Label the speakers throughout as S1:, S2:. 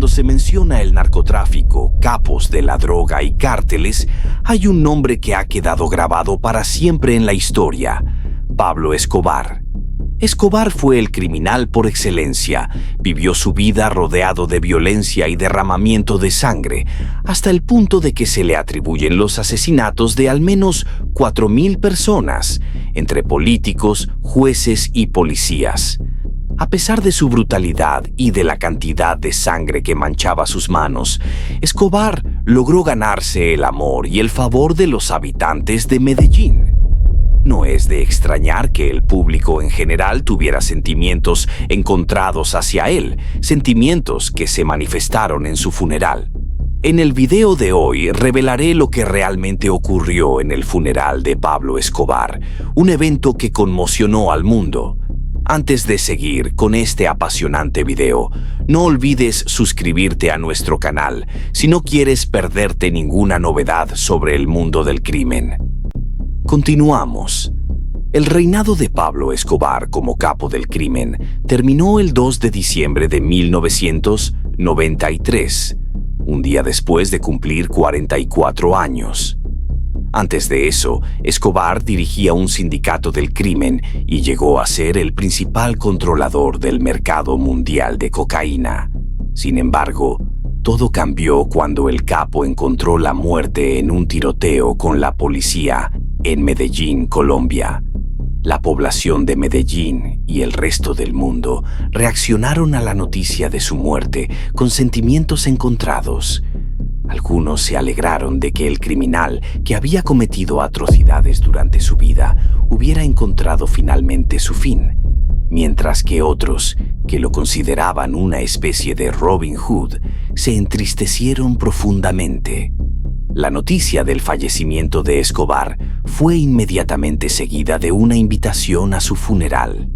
S1: cuando se menciona el narcotráfico, capos de la droga y cárteles, hay un nombre que ha quedado grabado para siempre en la historia: Pablo Escobar. Escobar fue el criminal por excelencia. Vivió su vida rodeado de violencia y derramamiento de sangre, hasta el punto de que se le atribuyen los asesinatos de al menos 4.000 personas, entre políticos, jueces y policías. A pesar de su brutalidad y de la cantidad de sangre que manchaba sus manos, Escobar logró ganarse el amor y el favor de los habitantes de Medellín. No es de extrañar que el público en general tuviera sentimientos encontrados hacia él, sentimientos que se manifestaron en su funeral. En el video de hoy revelaré lo que realmente ocurrió en el funeral de Pablo Escobar, un evento que conmocionó al mundo. Antes de seguir con este apasionante video, no olvides suscribirte a nuestro canal si no quieres perderte ninguna novedad sobre el mundo del crimen. Continuamos. El reinado de Pablo Escobar como capo del crimen terminó el 2 de diciembre de 1993, un día después de cumplir 44 años. Antes de eso, Escobar dirigía un sindicato del crimen y llegó a ser el principal controlador del mercado mundial de cocaína. Sin embargo, todo cambió cuando el capo encontró la muerte en un tiroteo con la policía en Medellín, Colombia. La población de Medellín y el resto del mundo reaccionaron a la noticia de su muerte con sentimientos encontrados. Algunos se alegraron de que el criminal, que había cometido atrocidades durante su vida, hubiera encontrado finalmente su fin, mientras que otros, que lo consideraban una especie de Robin Hood, se entristecieron profundamente. La noticia del fallecimiento de Escobar fue inmediatamente seguida de una invitación a su funeral.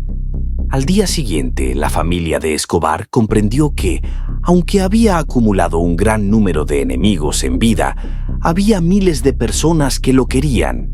S1: Al día siguiente, la familia de Escobar comprendió que, aunque había acumulado un gran número de enemigos en vida, había miles de personas que lo querían.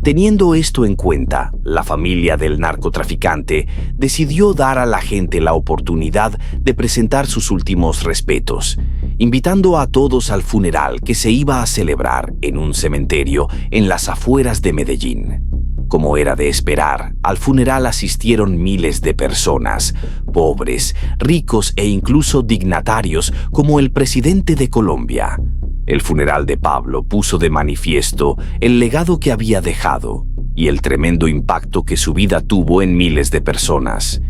S1: Teniendo esto en cuenta, la familia del narcotraficante decidió dar a la gente la oportunidad de presentar sus últimos respetos, invitando a todos al funeral que se iba a celebrar en un cementerio en las afueras de Medellín. Como era de esperar, al funeral asistieron miles de personas, pobres, ricos e incluso dignatarios como el presidente de Colombia. El funeral de Pablo puso de manifiesto el legado que había dejado y el tremendo impacto que su vida tuvo en miles de personas.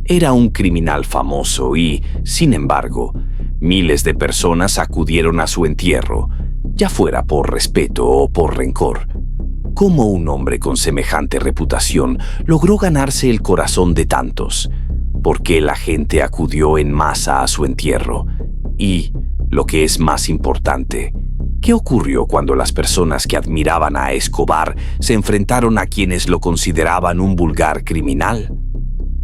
S1: Era un criminal famoso y, sin embargo, miles de personas acudieron a su entierro, ya fuera por respeto o por rencor. ¿Cómo un hombre con semejante reputación logró ganarse el corazón de tantos? ¿Por qué la gente acudió en masa a su entierro? Y, lo que es más importante, ¿qué ocurrió cuando las personas que admiraban a Escobar se enfrentaron a quienes lo consideraban un vulgar criminal?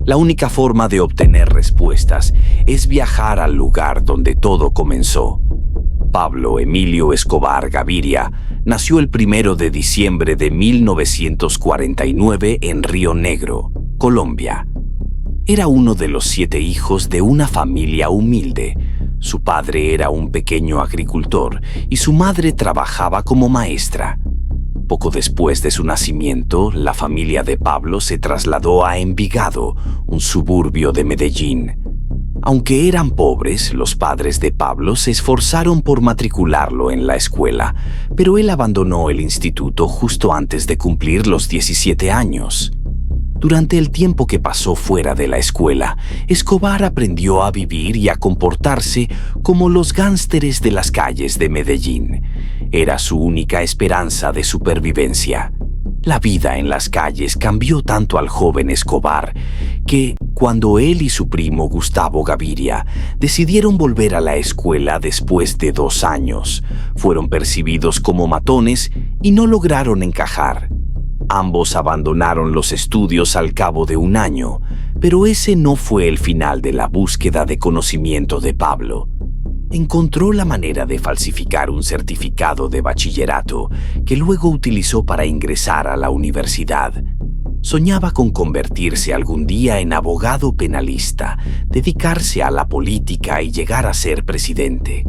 S1: La única forma de obtener respuestas es viajar al lugar donde todo comenzó. Pablo Emilio Escobar Gaviria nació el 1 de diciembre de 1949 en Río Negro, Colombia. Era uno de los 7 hijos de una familia humilde. Su padre era un pequeño agricultor y su madre trabajaba como maestra. Poco después de su nacimiento, la familia de Pablo se trasladó a Envigado, un suburbio de Medellín. Aunque eran pobres, los padres de Pablo se esforzaron por matricularlo en la escuela, pero él abandonó el instituto justo antes de cumplir los 17 años. Durante el tiempo que pasó fuera de la escuela, Escobar aprendió a vivir y a comportarse como los gánsteres de las calles de Medellín. Era su única esperanza de supervivencia. La vida en las calles cambió tanto al joven Escobar que, cuando él y su primo Gustavo Gaviria decidieron volver a la escuela después de 2 años, fueron percibidos como matones y no lograron encajar. Ambos abandonaron los estudios al cabo de 1 año, pero ese no fue el final de la búsqueda de conocimiento de Pablo. Encontró la manera de falsificar un certificado de bachillerato que luego utilizó para ingresar a la universidad. Soñaba con convertirse algún día en abogado penalista, dedicarse a la política y llegar a ser presidente.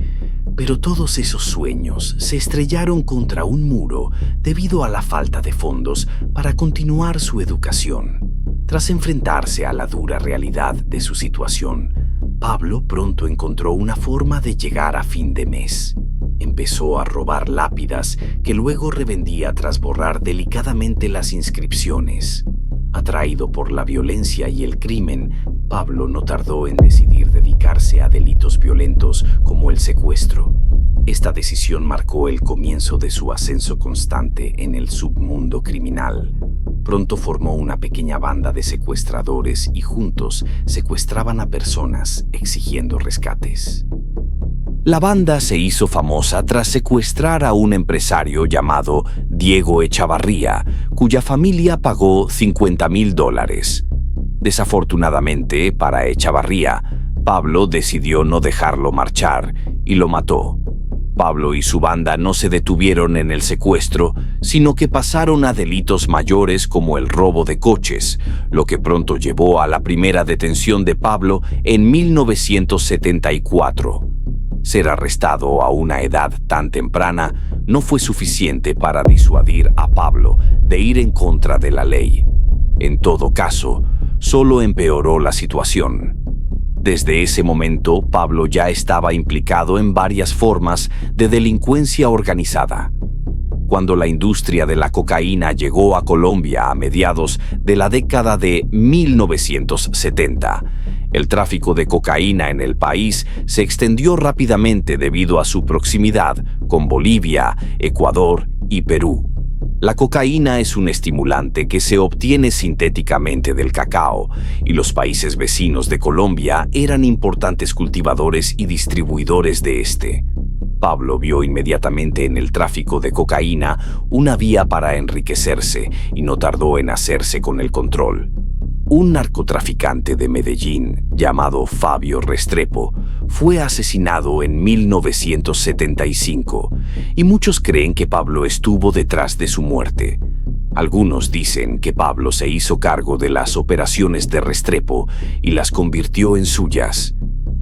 S1: Pero todos esos sueños se estrellaron contra un muro debido a la falta de fondos para continuar su educación. Tras enfrentarse a la dura realidad de su situación, Pablo pronto encontró una forma de llegar a fin de mes. Empezó a robar lápidas que luego revendía tras borrar delicadamente las inscripciones. Atraído por la violencia y el crimen, Pablo no tardó en decidir dedicarse a delitos violentos como el secuestro. Esta decisión marcó el comienzo de su ascenso constante en el submundo criminal. Pronto formó una pequeña banda de secuestradores y juntos secuestraban a personas exigiendo rescates. La banda se hizo famosa tras secuestrar a un empresario llamado Diego Echavarría, cuya familia pagó $50,000. Desafortunadamente para Echavarría, Pablo decidió no dejarlo marchar y lo mató. Pablo y su banda no se detuvieron en el secuestro, sino que pasaron a delitos mayores como el robo de coches, lo que pronto llevó a la primera detención de Pablo en 1974. Ser arrestado a una edad tan temprana no fue suficiente para disuadir a Pablo de ir en contra de la ley. En todo caso, solo empeoró la situación. Desde ese momento, Pablo ya estaba implicado en varias formas de delincuencia organizada. Cuando la industria de la cocaína llegó a Colombia a mediados de la década de 1970, el tráfico de cocaína en el país se extendió rápidamente debido a su proximidad con Bolivia, Ecuador y Perú. La cocaína es un estimulante que se obtiene sintéticamente del cacao, y los países vecinos de Colombia eran importantes cultivadores y distribuidores de este. Pablo vio inmediatamente en el tráfico de cocaína una vía para enriquecerse y no tardó en hacerse con el control. Un narcotraficante de Medellín, llamado Fabio Restrepo, fue asesinado en 1975 y muchos creen que Pablo estuvo detrás de su muerte. Algunos dicen que Pablo se hizo cargo de las operaciones de Restrepo y las convirtió en suyas.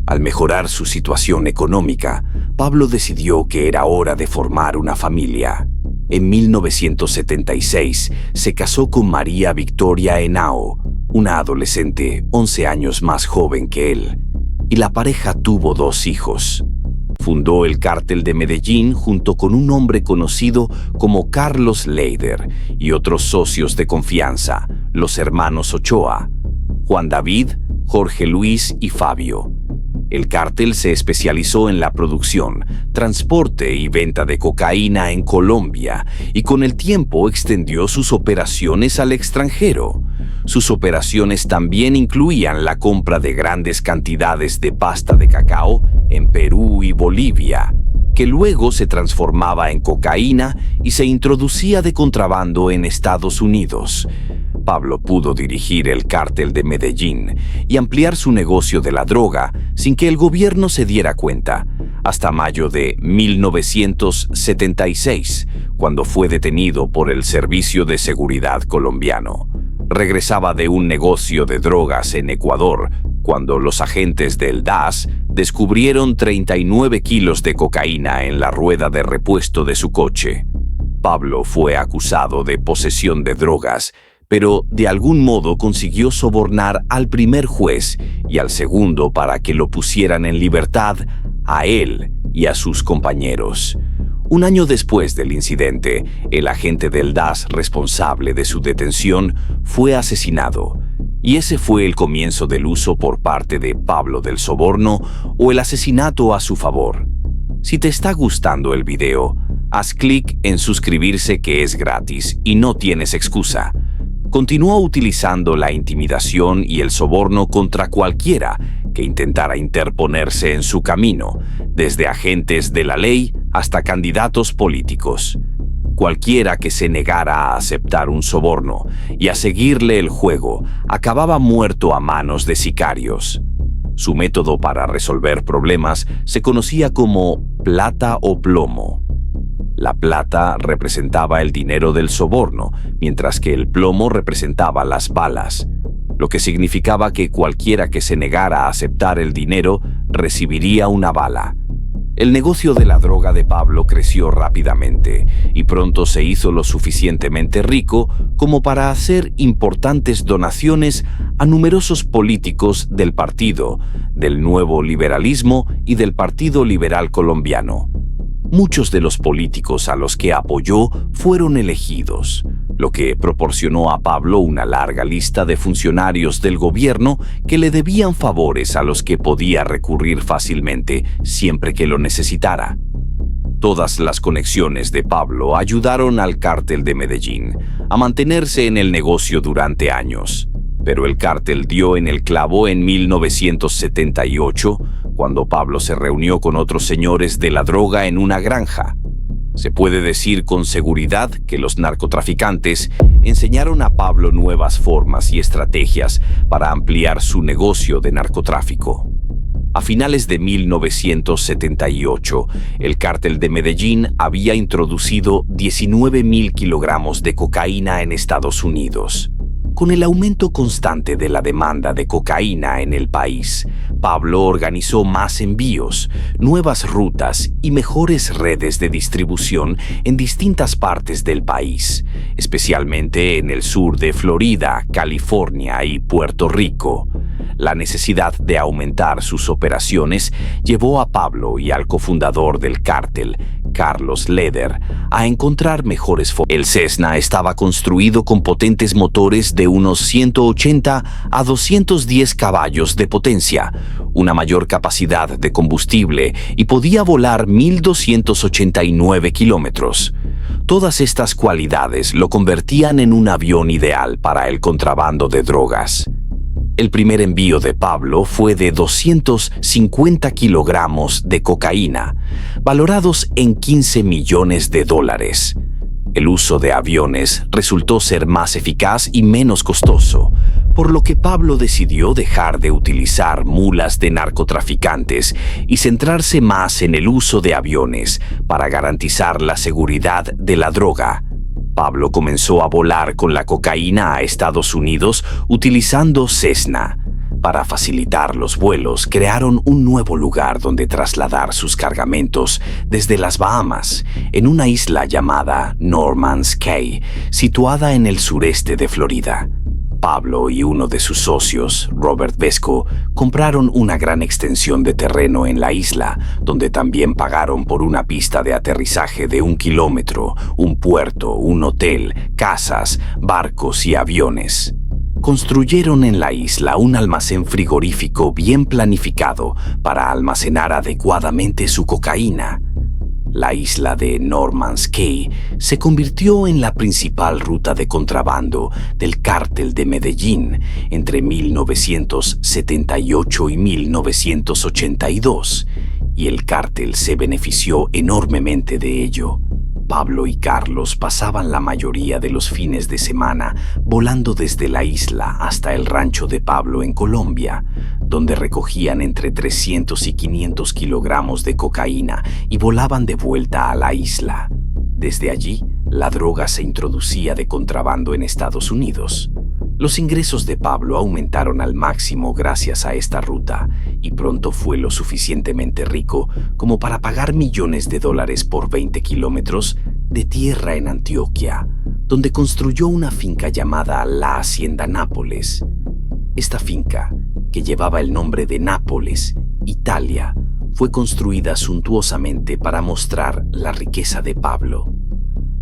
S1: Al mejorar su situación económica, Pablo decidió que era hora de formar una familia. En 1976 se casó con María Victoria Henao, una adolescente 11 años más joven que él, y la pareja tuvo 2 hijos. Fundó el Cártel de Medellín junto con un hombre conocido como Carlos Leider y otros socios de confianza, los hermanos Ochoa, Juan David, Jorge Luis y Fabio. El cártel se especializó en la producción, transporte y venta de cocaína en Colombia y con el tiempo extendió sus operaciones al extranjero. Sus operaciones también incluían la compra de grandes cantidades de pasta de cacao en Perú y Bolivia, que luego se transformaba en cocaína y se introducía de contrabando en Estados Unidos. Pablo pudo dirigir el Cártel de Medellín y ampliar su negocio de la droga sin que el gobierno se diera cuenta, hasta mayo de 1976, cuando fue detenido por el Servicio de Seguridad colombiano. Regresaba de un negocio de drogas en Ecuador, cuando los agentes del DAS descubrieron 39 kilos de cocaína en la rueda de repuesto de su coche. Pablo fue acusado de posesión de drogas, pero de algún modo consiguió sobornar al primer juez y al segundo para que lo pusieran en libertad a él y a sus compañeros. Un año después del incidente, el agente del DAS responsable de su detención fue asesinado, y ese fue el comienzo del uso por parte de Pablo del soborno o el asesinato a su favor. Si te está gustando el video, haz clic en suscribirse, que es gratis y no tienes excusa. Continuó utilizando la intimidación y el soborno contra cualquiera que intentara interponerse en su camino, desde agentes de la ley hasta candidatos políticos. Cualquiera que se negara a aceptar un soborno y a seguirle el juego acababa muerto a manos de sicarios. Su método para resolver problemas se conocía como plata o plomo. La plata representaba el dinero del soborno, mientras que el plomo representaba las balas, lo que significaba que cualquiera que se negara a aceptar el dinero recibiría una bala. El negocio de la droga de Pablo creció rápidamente y pronto se hizo lo suficientemente rico como para hacer importantes donaciones a numerosos políticos del partido, del Nuevo Liberalismo y del Partido Liberal Colombiano. Muchos de los políticos a los que apoyó fueron elegidos, lo que proporcionó a Pablo una larga lista de funcionarios del gobierno que le debían favores a los que podía recurrir fácilmente siempre que lo necesitara. Todas las conexiones de Pablo ayudaron al cártel de Medellín a mantenerse en el negocio durante años, pero el cártel dio en el clavo en 1978, cuando Pablo se reunió con otros señores de la droga en una granja. Se puede decir con seguridad que los narcotraficantes enseñaron a Pablo nuevas formas y estrategias para ampliar su negocio de narcotráfico. A finales de 1978, el cártel de Medellín había introducido 19.000 kilogramos de cocaína en Estados Unidos. Con el aumento constante de la demanda de cocaína en el país, Pablo organizó más envíos, nuevas rutas y mejores redes de distribución en distintas partes del país, especialmente en el sur de Florida, California y Puerto Rico. La necesidad de aumentar sus operaciones llevó a Pablo y al cofundador del cártel, Carlos Leder, a encontrar mejores formas. El Cessna estaba construido con potentes motores de unos 180 a 210 caballos de potencia, una mayor capacidad de combustible y podía volar 1.289 kilómetros. Todas estas cualidades lo convertían en un avión ideal para el contrabando de drogas. El primer envío de Pablo fue de 250 kilogramos de cocaína, valorados en $15 millones. El uso de aviones resultó ser más eficaz y menos costoso, por lo que Pablo decidió dejar de utilizar mulas de narcotraficantes y centrarse más en el uso de aviones para garantizar la seguridad de la droga. Pablo comenzó a volar con la cocaína a Estados Unidos utilizando Cessna. Para facilitar los vuelos, crearon un nuevo lugar donde trasladar sus cargamentos desde las Bahamas, en una isla llamada Norman's Cay, situada en el sureste de Florida. Pablo y uno de sus socios, Robert Vesco, compraron una gran extensión de terreno en la isla, donde también pagaron por una pista de aterrizaje de 1 kilómetro, un puerto, un hotel, casas, barcos y aviones. Construyeron en la isla un almacén frigorífico bien planificado para almacenar adecuadamente su cocaína. La isla de Norman's Cay se convirtió en la principal ruta de contrabando del cártel de Medellín entre 1978 y 1982, y el cártel se benefició enormemente de ello. Pablo y Carlos pasaban la mayoría de los fines de semana volando desde la isla hasta el rancho de Pablo en Colombia, donde recogían entre 300 y 500 kilogramos de cocaína y volaban de vuelta a la isla. Desde allí, la droga se introducía de contrabando en Estados Unidos. Los ingresos de Pablo aumentaron al máximo gracias a esta ruta, y pronto fue lo suficientemente rico como para pagar millones de dólares por 20 kilómetros de tierra en Antioquia, donde construyó una finca llamada La Hacienda Nápoles. Esta finca, que llevaba el nombre de Nápoles, Italia, fue construida suntuosamente para mostrar la riqueza de Pablo.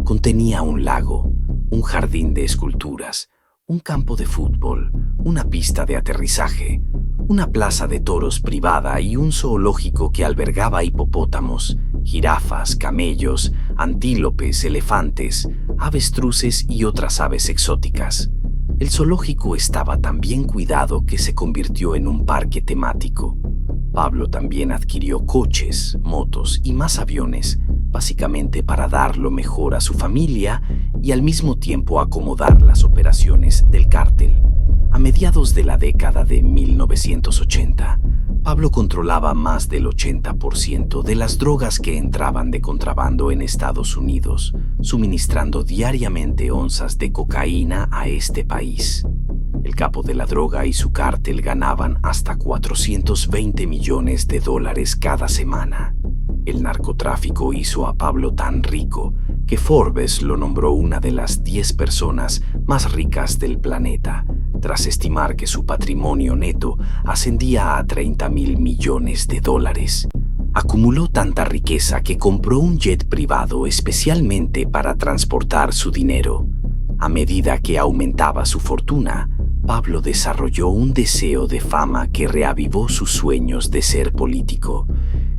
S1: Contenía un lago, un jardín de esculturas, un campo de fútbol, una pista de aterrizaje, una plaza de toros privada y un zoológico que albergaba hipopótamos, jirafas, camellos, antílopes, elefantes, avestruces y otras aves exóticas. El zoológico estaba tan bien cuidado que se convirtió en un parque temático. Pablo también adquirió coches, motos y más aviones, básicamente para dar lo mejor a su familia y al mismo tiempo acomodar las operaciones del cártel. A mediados de la década de 1980, Pablo controlaba más del 80% de las drogas que entraban de contrabando en Estados Unidos, suministrando diariamente onzas de cocaína a este país. El capo de la droga y su cártel ganaban hasta 420 millones de dólares cada semana. El narcotráfico hizo a Pablo tan rico que Forbes lo nombró una de las 10 personas más ricas del planeta, tras estimar que su patrimonio neto ascendía a 30.000 millones de dólares. Acumuló tanta riqueza que compró un jet privado especialmente para transportar su dinero. A medida que aumentaba su fortuna, Pablo desarrolló un deseo de fama que reavivó sus sueños de ser político.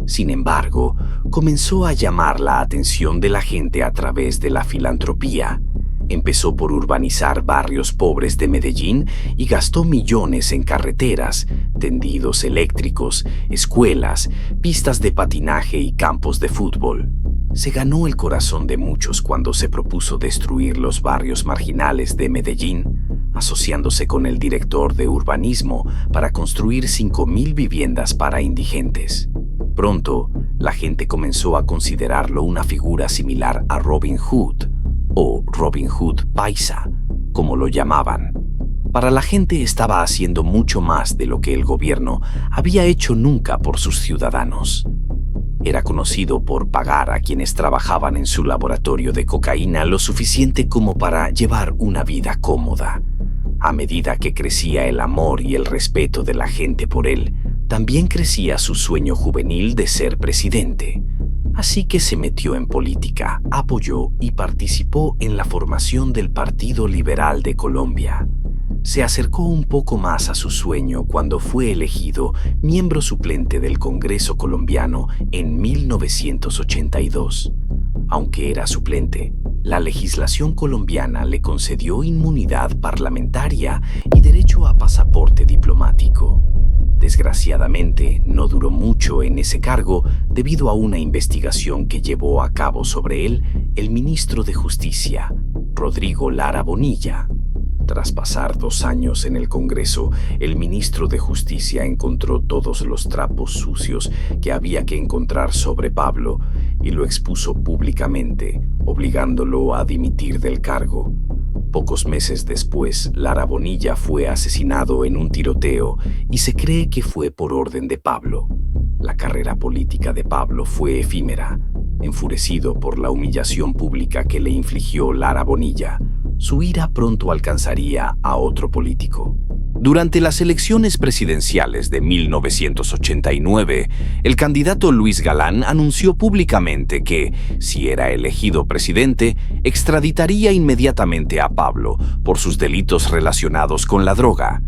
S1: Sin embargo, comenzó a llamar la atención de la gente a través de la filantropía. Empezó por urbanizar barrios pobres de Medellín y gastó millones en carreteras, tendidos eléctricos, escuelas, pistas de patinaje y campos de fútbol. Se ganó el corazón de muchos cuando se propuso destruir los barrios marginales de Medellín, asociándose con el director de urbanismo para construir 5.000 viviendas para indigentes. Pronto, la gente comenzó a considerarlo una figura similar a Robin Hood, o Robin Hood Paisa, como lo llamaban. Para la gente estaba haciendo mucho más de lo que el gobierno había hecho nunca por sus ciudadanos. Era conocido por pagar a quienes trabajaban en su laboratorio de cocaína lo suficiente como para llevar una vida cómoda. A medida que crecía el amor y el respeto de la gente por él, también crecía su sueño juvenil de ser presidente. Así que se metió en política, apoyó y participó en la formación del Partido Liberal de Colombia. Se acercó un poco más a su sueño cuando fue elegido miembro suplente del Congreso colombiano en 1982. Aunque era suplente, la legislación colombiana le concedió inmunidad parlamentaria y derecho a pasaporte diplomático. Desgraciadamente, no duró mucho en ese cargo debido a una investigación que llevó a cabo sobre él el ministro de Justicia, Rodrigo Lara Bonilla. Tras pasar 2 años en el Congreso, el ministro de Justicia encontró todos los trapos sucios que había que encontrar sobre Pablo y lo expuso públicamente, obligándolo a dimitir del cargo. Pocos meses después, Lara Bonilla fue asesinado en un tiroteo y se cree que fue por orden de Pablo. La carrera política de Pablo fue efímera. Enfurecido por la humillación pública que le infligió Lara Bonilla, su ira pronto alcanzaría a otro político. Durante las elecciones presidenciales de 1989, el candidato Luis Galán anunció públicamente que, si era elegido presidente, extraditaría inmediatamente a Pablo por sus delitos relacionados con la droga.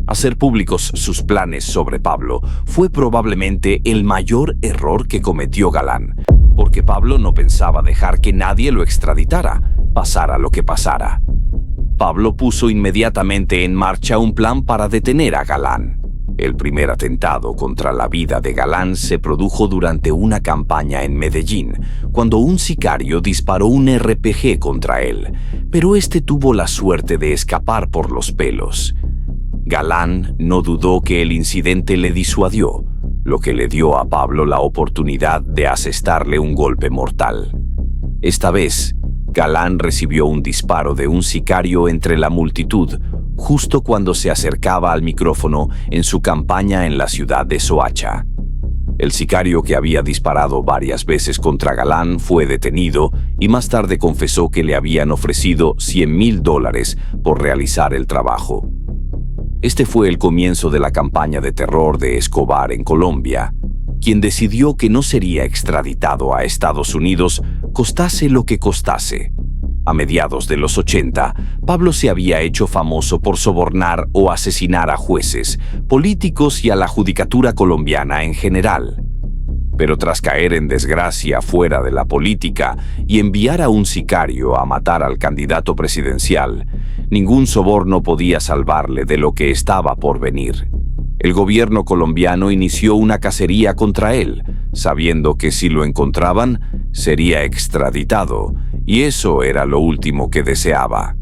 S1: Hacer públicos sus planes sobre Pablo fue probablemente el mayor error que cometió Galán, porque Pablo no pensaba dejar que nadie lo extraditara, pasara lo que pasara. Pablo puso inmediatamente en marcha un plan para detener a Galán. El primer atentado contra la vida de Galán se produjo durante una campaña en Medellín, cuando un sicario disparó un RPG contra él, pero este tuvo la suerte de escapar por los pelos. Galán no dudó que el incidente le disuadió, lo que le dio a Pablo la oportunidad de asestarle un golpe mortal. Esta vez, Galán recibió un disparo de un sicario entre la multitud, justo cuando se acercaba al micrófono en su campaña en la ciudad de Soacha. El sicario, que había disparado varias veces contra Galán, fue detenido y más tarde confesó que le habían ofrecido $100.000 por realizar el trabajo. Este fue el comienzo de la campaña de terror de Escobar en Colombia, quien decidió que no sería extraditado a Estados Unidos, costase lo que costase. A mediados de los 80, Pablo se había hecho famoso por sobornar o asesinar a jueces, políticos y a la judicatura colombiana en general. Pero tras caer en desgracia fuera de la política y enviar a un sicario a matar al candidato presidencial, ningún soborno podía salvarle de lo que estaba por venir. El gobierno colombiano inició una cacería contra él, sabiendo que si lo encontraban, sería extraditado, y eso era lo último que deseaba.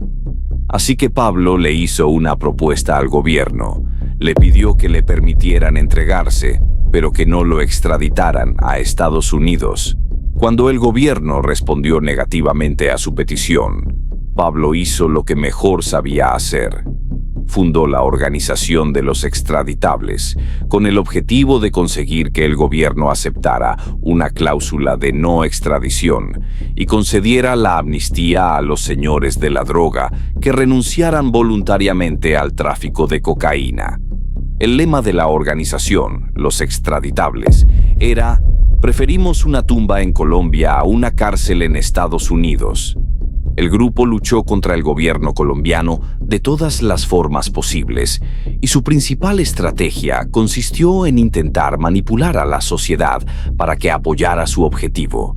S1: Así que Pablo le hizo una propuesta al gobierno. Le pidió que le permitieran entregarse, pero que no lo extraditaran a Estados Unidos. Cuando el gobierno respondió negativamente a su petición, Pablo hizo lo que mejor sabía hacer. Fundó la Organización de los Extraditables, con el objetivo de conseguir que el gobierno aceptara una cláusula de no extradición y concediera la amnistía a los señores de la droga que renunciaran voluntariamente al tráfico de cocaína. El lema de la organización, los extraditables, era: preferimos una tumba en Colombia a una cárcel en Estados Unidos. El grupo luchó contra el gobierno colombiano de todas las formas posibles, y su principal estrategia consistió en intentar manipular a la sociedad para que apoyara su objetivo.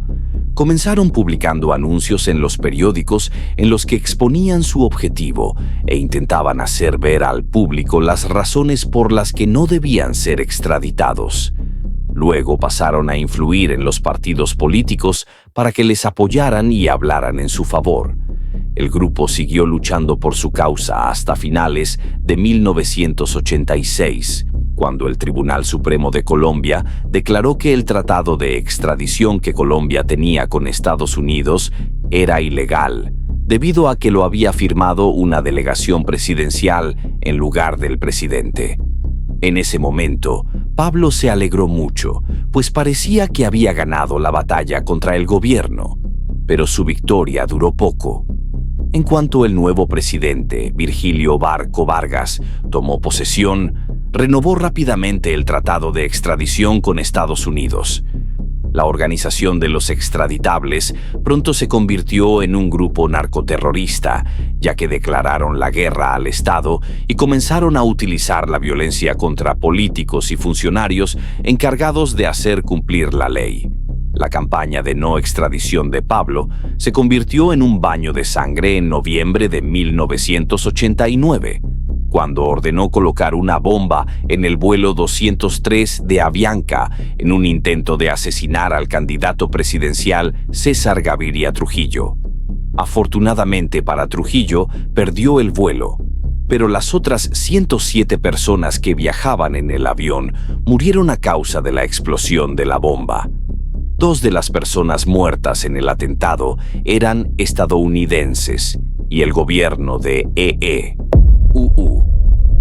S1: Comenzaron publicando anuncios en los periódicos en los que exponían su objetivo e intentaban hacer ver al público las razones por las que no debían ser extraditados. Luego pasaron a influir en los partidos políticos para que les apoyaran y hablaran en su favor. El grupo siguió luchando por su causa hasta finales de 1986, cuando el Tribunal Supremo de Colombia declaró que el tratado de extradición que Colombia tenía con Estados Unidos era ilegal, debido a que lo había firmado una delegación presidencial en lugar del presidente. En ese momento, Pablo se alegró mucho, pues parecía que había ganado la batalla contra el gobierno, pero su victoria duró poco. En cuanto el nuevo presidente, Virgilio Barco Vargas, tomó posesión, renovó rápidamente el tratado de extradición con Estados Unidos. La Organización de los Extraditables pronto se convirtió en un grupo narcoterrorista, ya que declararon la guerra al Estado y comenzaron a utilizar la violencia contra políticos y funcionarios encargados de hacer cumplir la ley. La campaña de no extradición de Pablo se convirtió en un baño de sangre en noviembre de 1989, cuando ordenó colocar una bomba en el vuelo 203 de Avianca en un intento de asesinar al candidato presidencial César Gaviria Trujillo. Afortunadamente para Trujillo, perdió el vuelo, pero las otras 107 personas que viajaban en el avión murieron a causa de la explosión de la bomba. 2 de las personas muertas en el atentado eran estadounidenses y el gobierno de EE.UU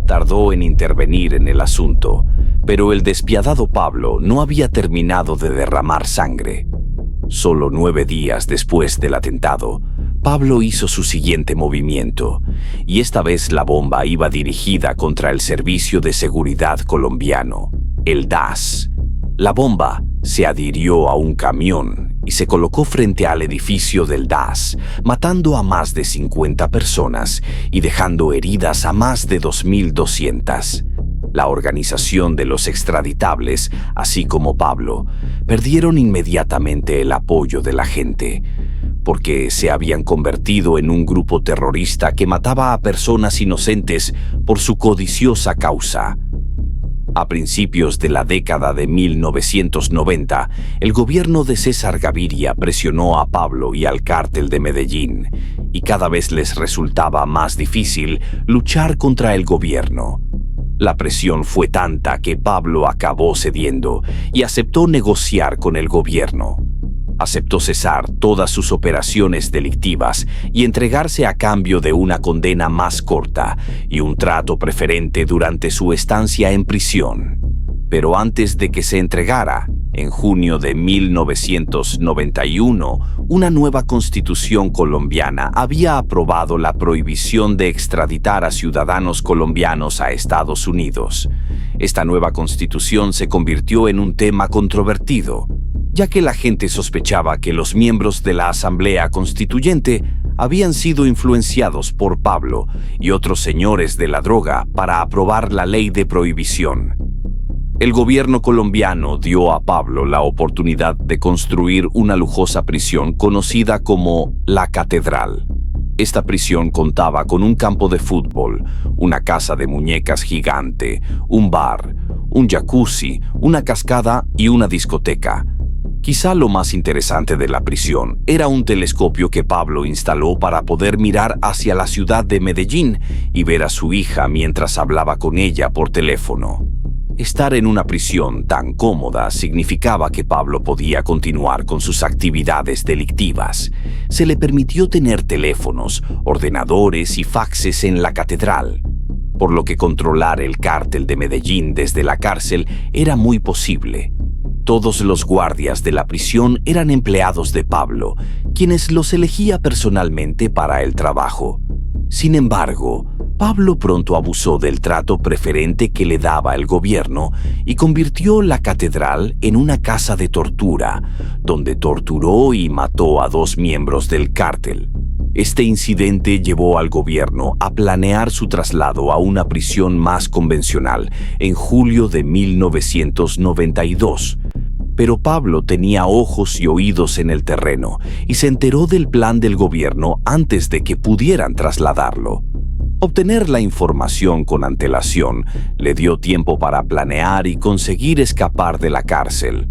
S1: tardó en intervenir en el asunto, pero el despiadado Pablo no había terminado de derramar sangre. Solo 9 días después del atentado, Pablo hizo su siguiente movimiento, y esta vez la bomba iba dirigida contra el Servicio de Seguridad colombiano, el DAS. La bomba se adhirió a un camión y se colocó frente al edificio del DAS, matando a más de 50 personas y dejando heridas a más de 2.200. La Organización de los Extraditables, así como Pablo, perdieron inmediatamente el apoyo de la gente, porque se habían convertido en un grupo terrorista que mataba a personas inocentes por su codiciosa causa. A principios de la década de 1990, el gobierno de César Gaviria presionó a Pablo y al cártel de Medellín, y cada vez les resultaba más difícil luchar contra el gobierno. La presión fue tanta que Pablo acabó cediendo y aceptó negociar con el gobierno. Aceptó cesar todas sus operaciones delictivas y entregarse a cambio de una condena más corta y un trato preferente durante su estancia en prisión. Pero antes de que se entregara, en junio de 1991, una nueva constitución colombiana había aprobado la prohibición de extraditar a ciudadanos colombianos a Estados Unidos. Esta nueva constitución se convirtió en un tema controvertido, ya que la gente sospechaba que los miembros de la Asamblea Constituyente habían sido influenciados por Pablo y otros señores de la droga para aprobar la ley de prohibición. El gobierno colombiano dio a Pablo la oportunidad de construir una lujosa prisión conocida como La Catedral. Esta prisión contaba con un campo de fútbol, una casa de muñecas gigante, un bar, un jacuzzi, una cascada y una discoteca. Quizá lo más interesante de la prisión era un telescopio que Pablo instaló para poder mirar hacia la ciudad de Medellín y ver a su hija mientras hablaba con ella por teléfono. Estar en una prisión tan cómoda significaba que Pablo podía continuar con sus actividades delictivas. Se le permitió tener teléfonos, ordenadores y faxes en la catedral, por lo que controlar el cártel de Medellín desde la cárcel era muy posible. Todos los guardias de la prisión eran empleados de Pablo, quienes los elegía personalmente para el trabajo. Sin embargo, Pablo pronto abusó del trato preferente que le daba el gobierno y convirtió la catedral en una casa de tortura, donde torturó y mató a 2 miembros del cártel. Este incidente llevó al gobierno a planear su traslado a una prisión más convencional en julio de 1992. Pero Pablo tenía ojos y oídos en el terreno y se enteró del plan del gobierno antes de que pudieran trasladarlo. Obtener la información con antelación le dio tiempo para planear y conseguir escapar de la cárcel.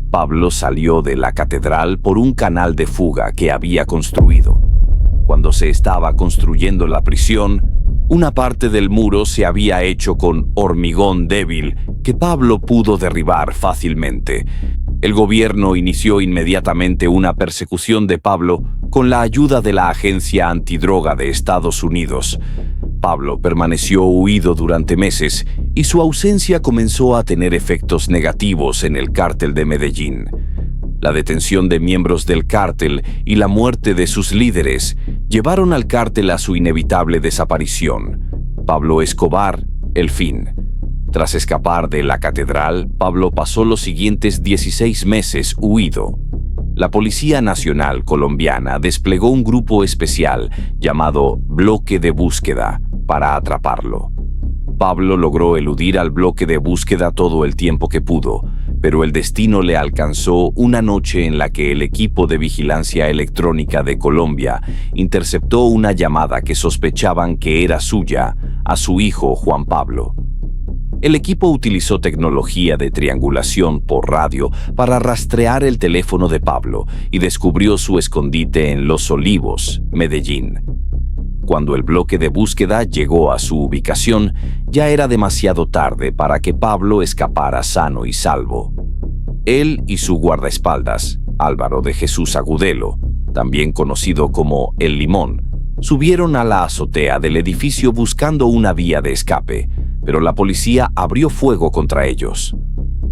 S1: Pablo salió de la catedral por un canal de fuga que había construido. Cuando se estaba construyendo la prisión, una parte del muro se había hecho con hormigón débil que Pablo pudo derribar fácilmente. El gobierno inició inmediatamente una persecución de Pablo con la ayuda de la Agencia Antidroga de Estados Unidos. Pablo permaneció huido durante meses y su ausencia comenzó a tener efectos negativos en el cártel de Medellín. La detención de miembros del cártel y la muerte de sus líderes llevaron al cártel a su inevitable desaparición. Pablo Escobar, el fin. Tras escapar de la catedral, Pablo pasó los siguientes 16 meses huido. La Policía Nacional Colombiana desplegó un grupo especial llamado Bloque de Búsqueda para atraparlo. Pablo logró eludir al bloque de búsqueda todo el tiempo que pudo, pero el destino le alcanzó una noche en la que el equipo de vigilancia electrónica de Colombia interceptó una llamada que sospechaban que era suya a su hijo Juan Pablo. El equipo utilizó tecnología de triangulación por radio para rastrear el teléfono de Pablo y descubrió su escondite en Los Olivos, Medellín. Cuando el bloque de búsqueda llegó a su ubicación, ya era demasiado tarde para que Pablo escapara sano y salvo. Él y su guardaespaldas, Álvaro de Jesús Agudelo, también conocido como El Limón, subieron a la azotea del edificio buscando una vía de escape, pero la policía abrió fuego contra ellos.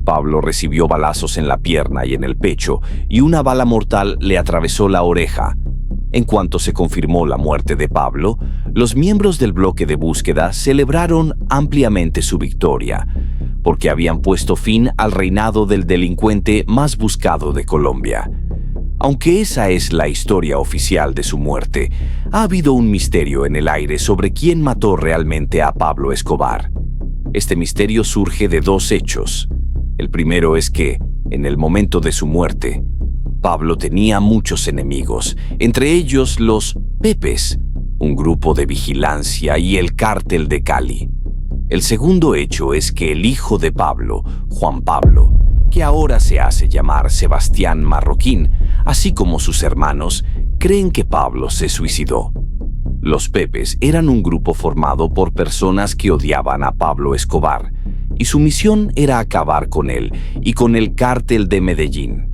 S1: Pablo recibió balazos en la pierna y en el pecho, y una bala mortal le atravesó la oreja. En cuanto se confirmó la muerte de Pablo, los miembros del bloque de búsqueda celebraron ampliamente su victoria, porque habían puesto fin al reinado del delincuente más buscado de Colombia. Aunque esa es la historia oficial de su muerte, ha habido un misterio en el aire sobre quién mató realmente a Pablo Escobar. Este misterio surge de 2 hechos. El primero es que, en el momento de su muerte, Pablo tenía muchos enemigos, entre ellos los Pepes, un grupo de vigilancia, y el cártel de Cali. El segundo hecho es que el hijo de Pablo, Juan Pablo, que ahora se hace llamar Sebastián Marroquín, así como sus hermanos, creen que Pablo se suicidó. Los Pepes eran un grupo formado por personas que odiaban a Pablo Escobar, y su misión era acabar con él y con el cártel de Medellín.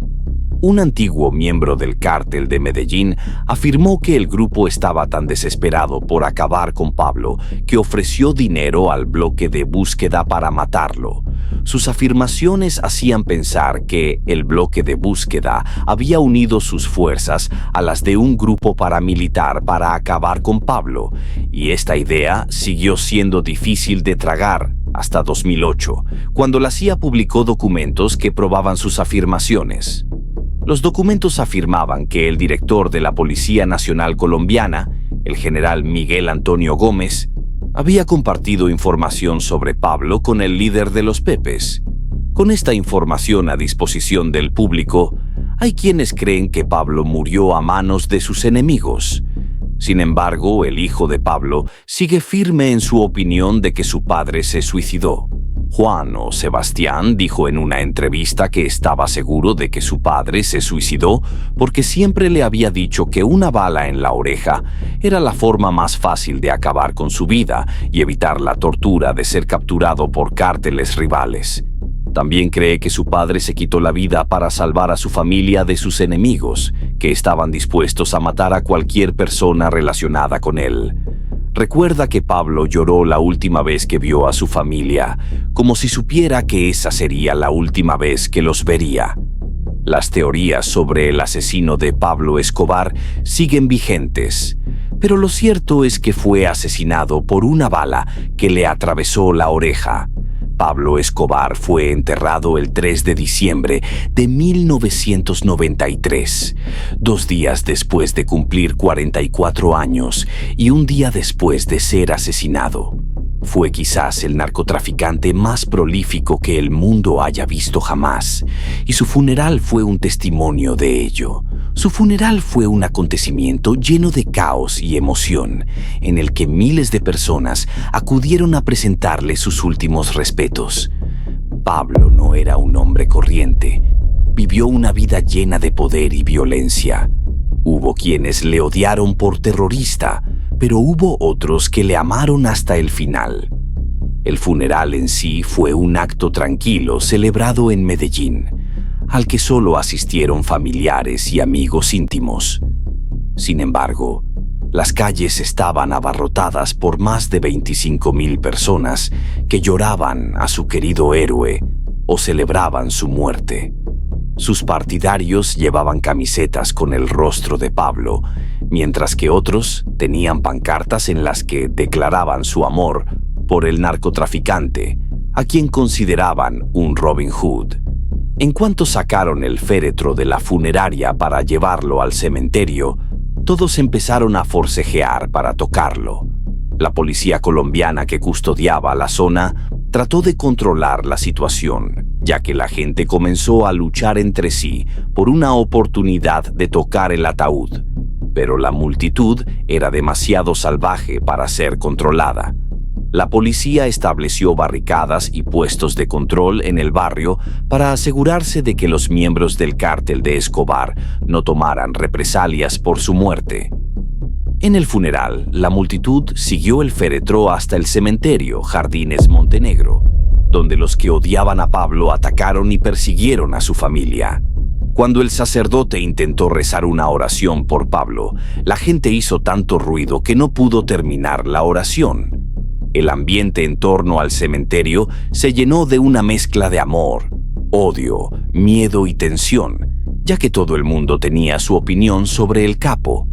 S1: Un antiguo miembro del cártel de Medellín afirmó que el grupo estaba tan desesperado por acabar con Pablo que ofreció dinero al bloque de búsqueda para matarlo. Sus afirmaciones hacían pensar que el bloque de búsqueda había unido sus fuerzas a las de un grupo paramilitar para acabar con Pablo, y esta idea siguió siendo difícil de tragar hasta 2008, cuando la CIA publicó documentos que probaban sus afirmaciones. Los documentos afirmaban que el director de la Policía Nacional Colombiana, el general Miguel Antonio Gómez, había compartido información sobre Pablo con el líder de los Pepes. Con esta información a disposición del público, hay quienes creen que Pablo murió a manos de sus enemigos. Sin embargo, el hijo de Pablo sigue firme en su opinión de que su padre se suicidó. Juan o Sebastián dijo en una entrevista que estaba seguro de que su padre se suicidó porque siempre le había dicho que una bala en la oreja era la forma más fácil de acabar con su vida y evitar la tortura de ser capturado por cárteles rivales. También cree que su padre se quitó la vida para salvar a su familia de sus enemigos, que estaban dispuestos a matar a cualquier persona relacionada con él. Recuerda que Pablo lloró la última vez que vio a su familia, como si supiera que esa sería la última vez que los vería. Las teorías sobre el asesino de Pablo Escobar siguen vigentes, pero lo cierto es que fue asesinado por una bala que le atravesó la oreja. Pablo Escobar fue enterrado el 3 de diciembre de 1993, 2 días después de cumplir 44 años y un día después de ser asesinado. Fue quizás el narcotraficante más prolífico que el mundo haya visto jamás, y su funeral fue un testimonio de ello. Su funeral fue un acontecimiento lleno de caos y emoción, en el que miles de personas acudieron a presentarle sus últimos respetos. Pablo no era un hombre corriente. Vivió una vida llena de poder y violencia. Hubo quienes le odiaron por terrorista, pero hubo otros que le amaron hasta el final. El funeral en sí fue un acto tranquilo celebrado en Medellín, al que solo asistieron familiares y amigos íntimos. Sin embargo, las calles estaban abarrotadas por más de 25,000 personas que lloraban a su querido héroe o celebraban su muerte. Sus partidarios llevaban camisetas con el rostro de Pablo, mientras que otros tenían pancartas en las que declaraban su amor por el narcotraficante, a quien consideraban un Robin Hood. En cuanto sacaron el féretro de la funeraria para llevarlo al cementerio, todos empezaron a forcejear para tocarlo. La policía colombiana que custodiaba la zona trató de controlar la situación, ya que la gente comenzó a luchar entre sí por una oportunidad de tocar el ataúd, pero la multitud era demasiado salvaje para ser controlada. La policía estableció barricadas y puestos de control en el barrio para asegurarse de que los miembros del cártel de Escobar no tomaran represalias por su muerte. En el funeral, la multitud siguió el féretro hasta el cementerio Jardines Montenegro, donde los que odiaban a Pablo atacaron y persiguieron a su familia. Cuando el sacerdote intentó rezar una oración por Pablo, la gente hizo tanto ruido que no pudo terminar la oración. El ambiente en torno al cementerio se llenó de una mezcla de amor, odio, miedo y tensión, ya que todo el mundo tenía su opinión sobre el capo.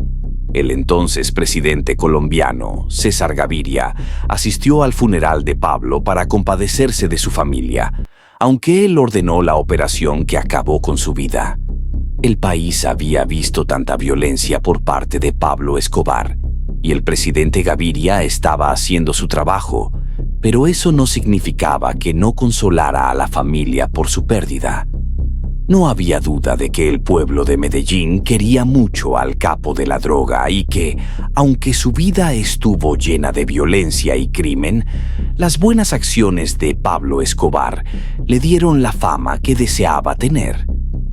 S1: El entonces presidente colombiano, César Gaviria, asistió al funeral de Pablo para compadecerse de su familia, aunque él ordenó la operación que acabó con su vida. El país había visto tanta violencia por parte de Pablo Escobar, y el presidente Gaviria estaba haciendo su trabajo, pero eso no significaba que no consolara a la familia por su pérdida. No había duda de que el pueblo de Medellín quería mucho al capo de la droga y que, aunque su vida estuvo llena de violencia y crimen, las buenas acciones de Pablo Escobar le dieron la fama que deseaba tener.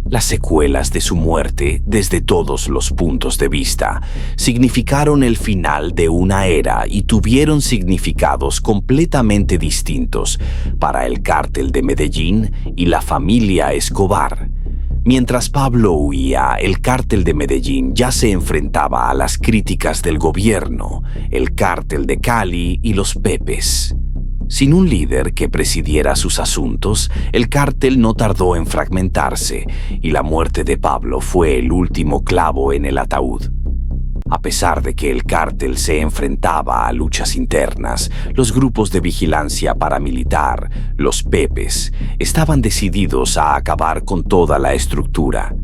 S1: Las secuelas de su muerte, desde todos los puntos de vista, significaron el final de una era y tuvieron significados completamente distintos para el cártel de Medellín y la familia Escobar. Mientras Pablo huía, el cártel de Medellín ya se enfrentaba a las críticas del gobierno, el cártel de Cali y los Pepes. Sin un líder que presidiera sus asuntos, el cártel no tardó en fragmentarse y la muerte de Pablo fue el último clavo en el ataúd. A pesar de que el cártel se enfrentaba a luchas internas, los grupos de vigilancia paramilitar, los Pepes, estaban decididos a acabar con toda la estructura.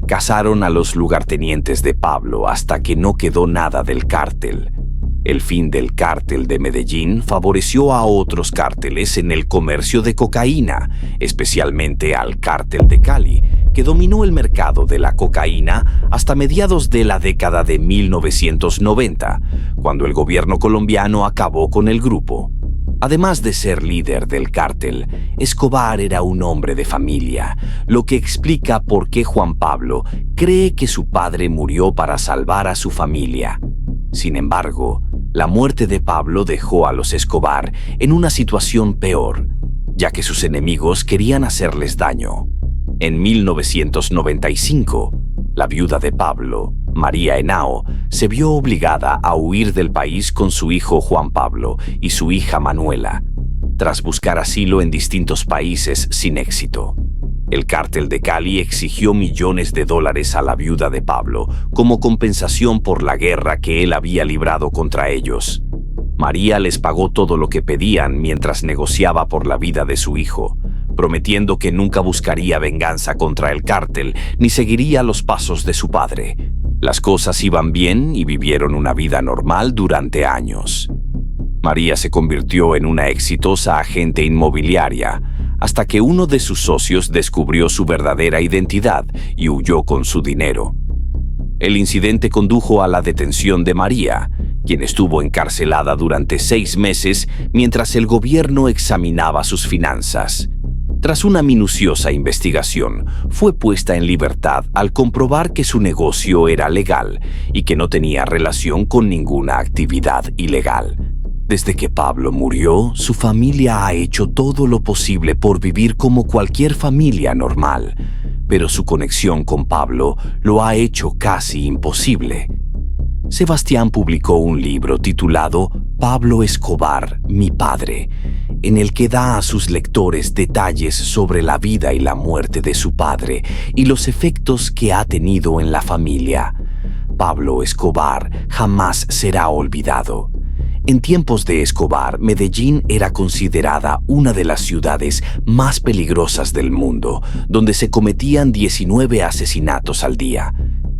S1: Cazaron a los lugartenientes de Pablo hasta que no quedó nada del cártel. El fin del cártel de Medellín favoreció a otros cárteles en el comercio de cocaína, especialmente al cártel de Cali, que dominó el mercado de la cocaína hasta mediados de la década de 1990, cuando el gobierno colombiano acabó con el grupo. Además de ser líder del cártel, Escobar era un hombre de familia, lo que explica por qué Juan Pablo cree que su padre murió para salvar a su familia. Sin embargo, la muerte de Pablo dejó a los Escobar en una situación peor, ya que sus enemigos querían hacerles daño. En 1995, la viuda de Pablo, María Henao, se vio obligada a huir del país con su hijo Juan Pablo y su hija Manuela, tras buscar asilo en distintos países sin éxito. El cártel de Cali exigió millones de dólares a la viuda de Pablo como compensación por la guerra que él había librado contra ellos. María les pagó todo lo que pedían mientras negociaba por la vida de su hijo, prometiendo que nunca buscaría venganza contra el cártel ni seguiría los pasos de su padre. Las cosas iban bien y vivieron una vida normal durante años. María se convirtió en una exitosa agente inmobiliaria hasta que uno de sus socios descubrió su verdadera identidad y huyó con su dinero. El incidente condujo a la detención de María, quien estuvo encarcelada durante 6 meses mientras el gobierno examinaba sus finanzas. Tras una minuciosa investigación, fue puesta en libertad al comprobar que su negocio era legal y que no tenía relación con ninguna actividad ilegal. Desde que Pablo murió, su familia ha hecho todo lo posible por vivir como cualquier familia normal, pero su conexión con Pablo lo ha hecho casi imposible. Sebastián publicó un libro titulado Pablo Escobar, mi padre, en el que da a sus lectores detalles sobre la vida y la muerte de su padre y los efectos que ha tenido en la familia. Pablo Escobar jamás será olvidado. En tiempos de Escobar, Medellín era considerada una de las ciudades más peligrosas del mundo, donde se cometían 19 asesinatos al día.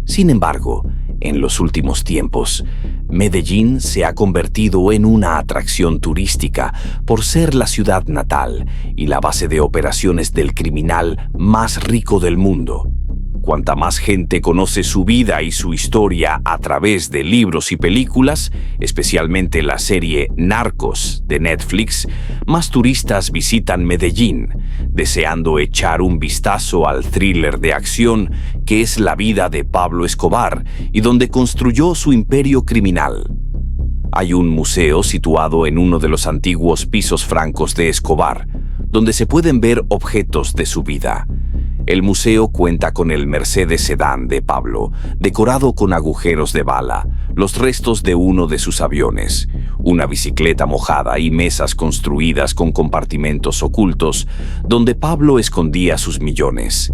S1: Sin embargo, en los últimos tiempos, Medellín se ha convertido en una atracción turística por ser la ciudad natal y la base de operaciones del criminal más rico del mundo. Cuanta más gente conoce su vida y su historia a través de libros y películas, especialmente la serie Narcos de Netflix, más turistas visitan Medellín, deseando echar un vistazo al thriller de acción que es la vida de Pablo Escobar y donde construyó su imperio criminal. Hay un museo situado en uno de los antiguos pisos francos de Escobar, donde se pueden ver objetos de su vida. El museo cuenta con el Mercedes sedán de Pablo, decorado con agujeros de bala, los restos de uno de sus aviones, una bicicleta mojada y mesas construidas con compartimentos ocultos, donde Pablo escondía sus millones.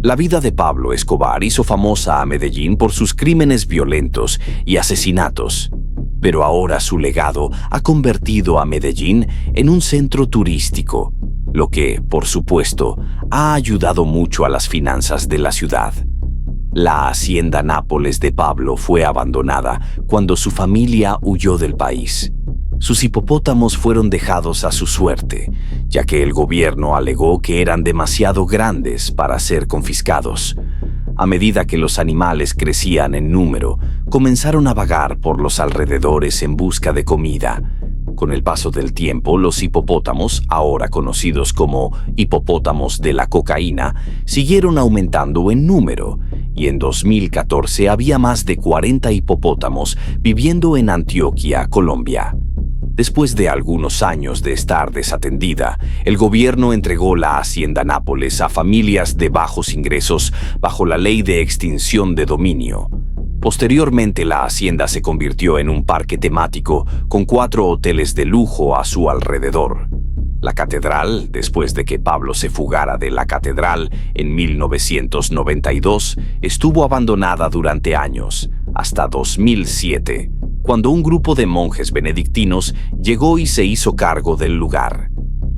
S1: La vida de Pablo Escobar hizo famosa a Medellín por sus crímenes violentos y asesinatos, pero ahora su legado ha convertido a Medellín en un centro turístico, lo que, por supuesto, ha ayudado mucho a las finanzas de la ciudad. La hacienda Nápoles de Pablo fue abandonada cuando su familia huyó del país. Sus hipopótamos fueron dejados a su suerte, ya que el gobierno alegó que eran demasiado grandes para ser confiscados. A medida que los animales crecían en número, comenzaron a vagar por los alrededores en busca de comida. Con el paso del tiempo, los hipopótamos, ahora conocidos como hipopótamos de la cocaína, siguieron aumentando en número, y en 2014 había más de 40 hipopótamos viviendo en Antioquia, Colombia. Después de algunos años de estar desatendida, el gobierno entregó la hacienda Nápoles a familias de bajos ingresos bajo la ley de extinción de dominio. Posteriormente, la hacienda se convirtió en un parque temático con 4 hoteles de lujo a su alrededor. La catedral, después de que Pablo se fugara de la catedral en 1992, estuvo abandonada durante años, hasta 2007, cuando un grupo de monjes benedictinos llegó y se hizo cargo del lugar.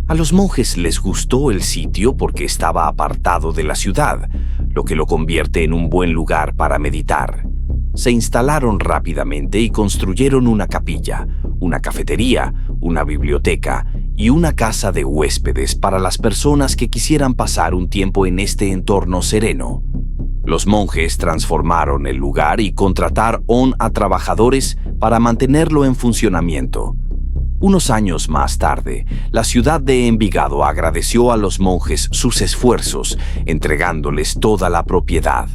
S1: A los monjes les gustó el sitio porque estaba apartado de la ciudad, lo que lo convierte en un buen lugar para meditar. Se instalaron rápidamente y construyeron una capilla, una cafetería, una biblioteca y una casa de huéspedes para las personas que quisieran pasar un tiempo en este entorno sereno. Los monjes transformaron el lugar y contrataron a trabajadores para mantenerlo en funcionamiento. Unos años más tarde, la ciudad de Envigado agradeció a los monjes sus esfuerzos, entregándoles toda la propiedad.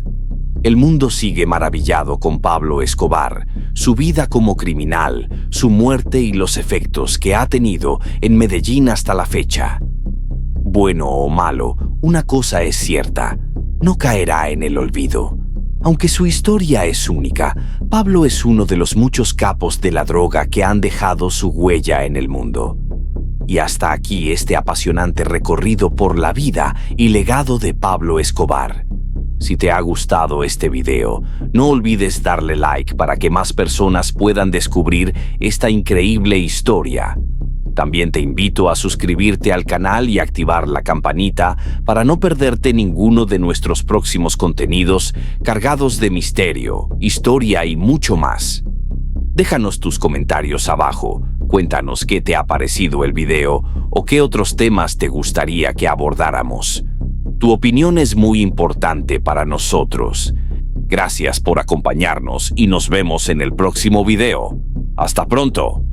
S1: El mundo sigue maravillado con Pablo Escobar, su vida como criminal, su muerte y los efectos que ha tenido en Medellín hasta la fecha. Bueno o malo, una cosa es cierta, no caerá en el olvido. Aunque su historia es única, Pablo es uno de los muchos capos de la droga que han dejado su huella en el mundo. Y hasta aquí este apasionante recorrido por la vida y legado de Pablo Escobar. Si te ha gustado este video, no olvides darle like para que más personas puedan descubrir esta increíble historia. También te invito a suscribirte al canal y activar la campanita para no perderte ninguno de nuestros próximos contenidos cargados de misterio, historia y mucho más. Déjanos tus comentarios abajo, cuéntanos qué te ha parecido el video o qué otros temas te gustaría que abordáramos. Tu opinión es muy importante para nosotros. Gracias por acompañarnos y nos vemos en el próximo video. ¡Hasta pronto!